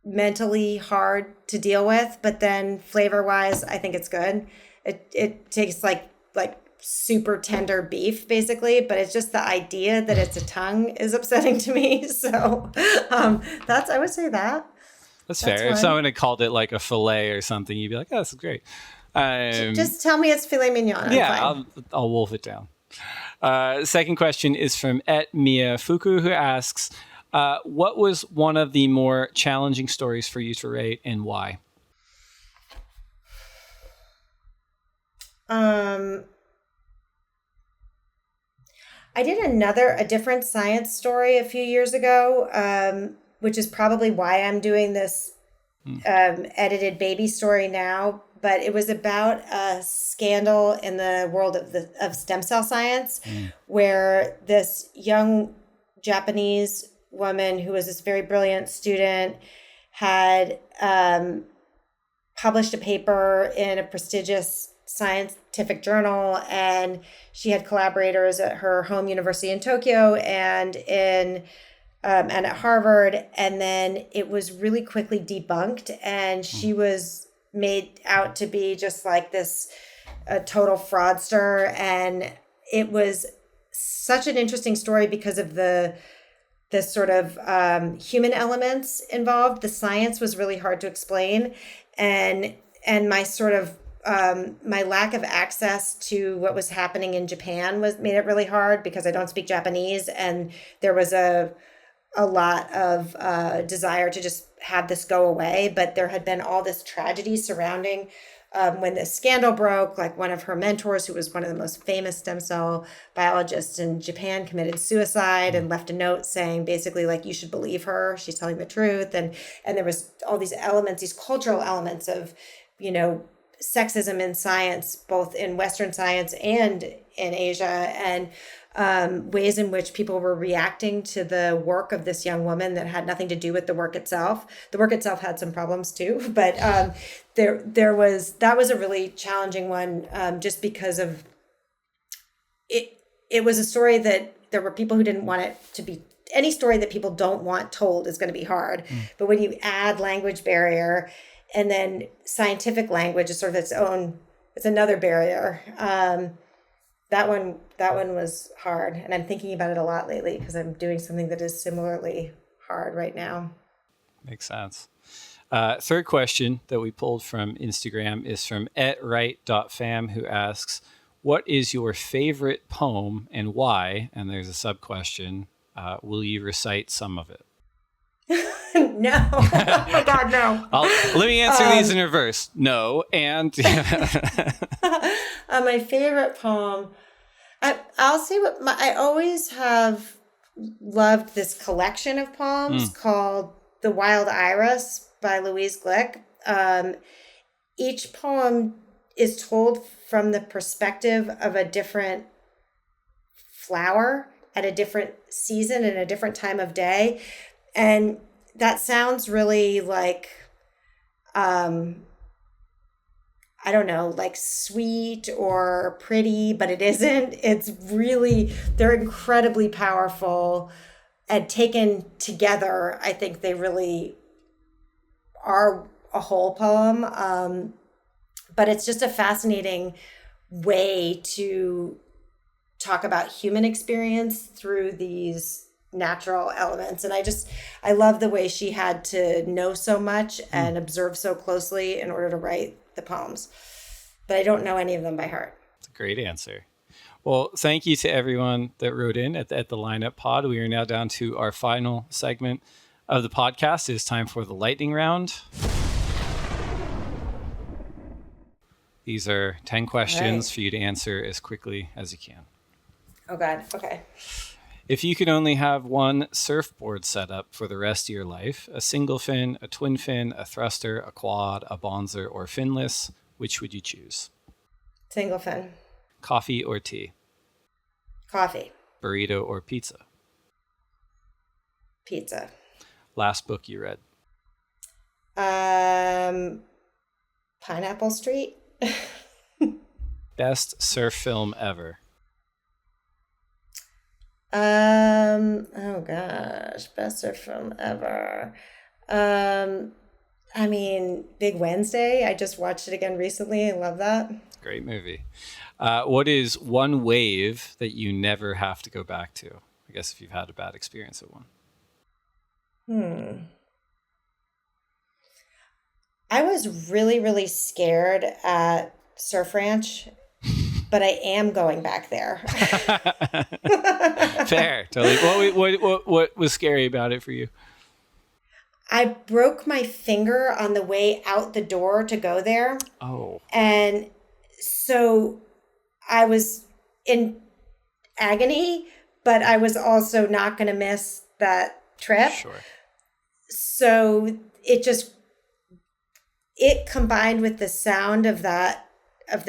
mentally hard to deal with, but then flavor wise, I think it's good. It tastes like super tender beef basically, but it's just the idea that it's a tongue is upsetting to me. So I would say That's that's fair. If one. someone had called it like a fillet or something, you'd be like, "Oh, this is great." Just tell me it's filet mignon. I'm Yeah, fine. I'll wolf it down. Second question is from Mia Fuku, who asks, "What was one of the more challenging stories for you to write, and why?" I did a different science story a few years ago, which is probably why I'm doing this edited baby story now. But it was about a scandal in the world of stem cell science, where this young Japanese woman who was this very brilliant student had published a paper in a prestigious scientific journal, and she had collaborators at her home university in Tokyo and and at Harvard, and then it was really quickly debunked, and she was made out to be just like this a total fraudster, and it was such an interesting story because of the sort of human elements involved. The science was really hard to explain, and my sort of my lack of access to what was happening in Japan made it really hard because I don't speak Japanese, and there was a lot of desire to just have this go away. But there had been all this tragedy surrounding when this scandal broke. Like one of her mentors, who was one of the most famous stem cell biologists in Japan, committed suicide and left a note saying basically like, you should believe her. She's telling the truth. And there was all these elements, these cultural elements of, sexism in science, both in Western science and in Asia, and ways in which people were reacting to the work of this young woman that had nothing to do with the work itself. The work itself had some problems too, but that was a really challenging one, just because of it. It was a story that there were people who didn't want it to be. Any story that people don't want told is going to be hard. But when you add language barrier, and then scientific language is sort of it's another barrier. That one was hard. And I'm thinking about it a lot lately because I'm doing something that is similarly hard right now. Makes sense. Third question that we pulled from Instagram is from @right.fam, who asks, "What is your favorite poem and why?" And there's a sub question. Will you recite some of it? No. Oh my God, no. Let me answer these in reverse. No. And my favorite poem, I'll say I always have loved this collection of poems called The Wild Iris by Louise Glick. Each poem is told from the perspective of a different flower at a different season and a different time of day. And that sounds really like, I don't know, like sweet or pretty, but it isn't. It's really, they're incredibly powerful, and taken together, I think they really are a whole poem. But it's just a fascinating way to talk about human experience through these natural elements. And I love the way she had to know so much and observe so closely in order to write the poems. But I don't know any of them by heart. It's a great answer. Well, thank you to everyone that wrote in at the lineup pod. We are now down to our final segment of the podcast. It is time for the lightning round. These are 10 questions for you to answer as quickly as you can. Oh, God. Okay. If you could only have one surfboard setup for the rest of your life, a single fin, a twin fin, a thruster, a quad, a bonzer, or finless, which would you choose? Single fin. Coffee or tea? Coffee. Burrito or pizza? Pizza. Last book you read? Pineapple Street. Best surf film ever? Oh gosh, best surf film ever. I mean, Big Wednesday. I just watched it again recently. I love that. Great movie. What is one wave that you never have to go back to? I guess if you've had a bad experience at one. I was really, really scared at Surf Ranch, but I am going back there. Fair, totally. What was scary about it for you? I broke my finger on the way out the door to go there. Oh. And so I was in agony, but I was also not going to miss that trip. Sure. So it combined with the sound of the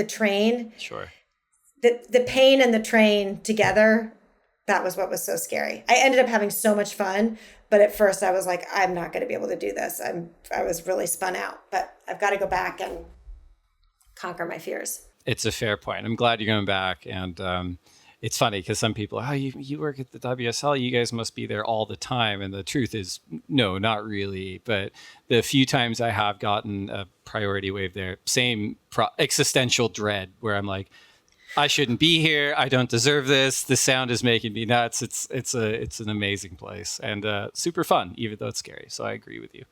train. Sure. The pain and the train together, that was what was so scary. I ended up having so much fun, but at first I was like, I'm not going to be able to do this. I was really spun out, but I've got to go back and conquer my fears. It's a fair point. I'm glad you're going back. And it's funny because some people, you work at the WSL, you guys must be there all the time. And the truth is, no, not really. But the few times I have gotten a priority wave there, same existential dread where I'm like, I shouldn't be here. I don't deserve this. The sound is making me nuts. It's an amazing place and super fun, even though it's scary. So I agree with you.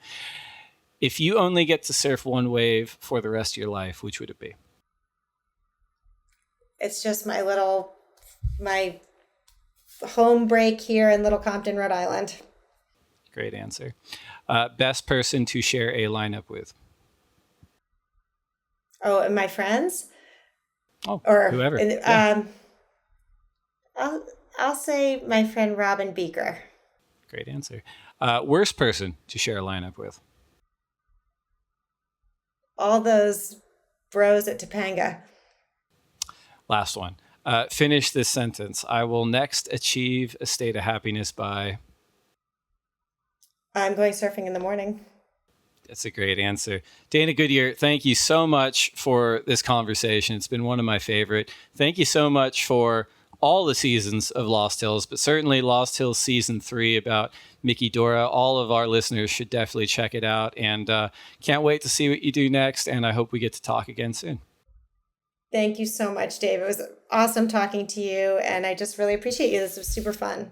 If you only get to surf one wave for the rest of your life, which would it be? It's just my home break here in Little Compton, Rhode Island. Great answer. Best person to share a lineup with? Oh, and my friends? Oh, or whoever. Yeah. I'll say my friend Robin Beaker. Great answer. Worst person to share a lineup with? All those bros at Topanga. Last one. Finish this sentence. I will next achieve a state of happiness by... I'm going surfing in the morning. That's a great answer. Dana Goodyear, thank you so much for this conversation. It's been one of my favorite. Thank you so much for all the seasons of Lost Hills, but certainly Lost Hills Season 3 about Miki Dora. All of our listeners should definitely check it out. And can't wait to see what you do next. And I hope we get to talk again soon. Thank you so much, Dave. It was awesome talking to you. And I just really appreciate you. This was super fun.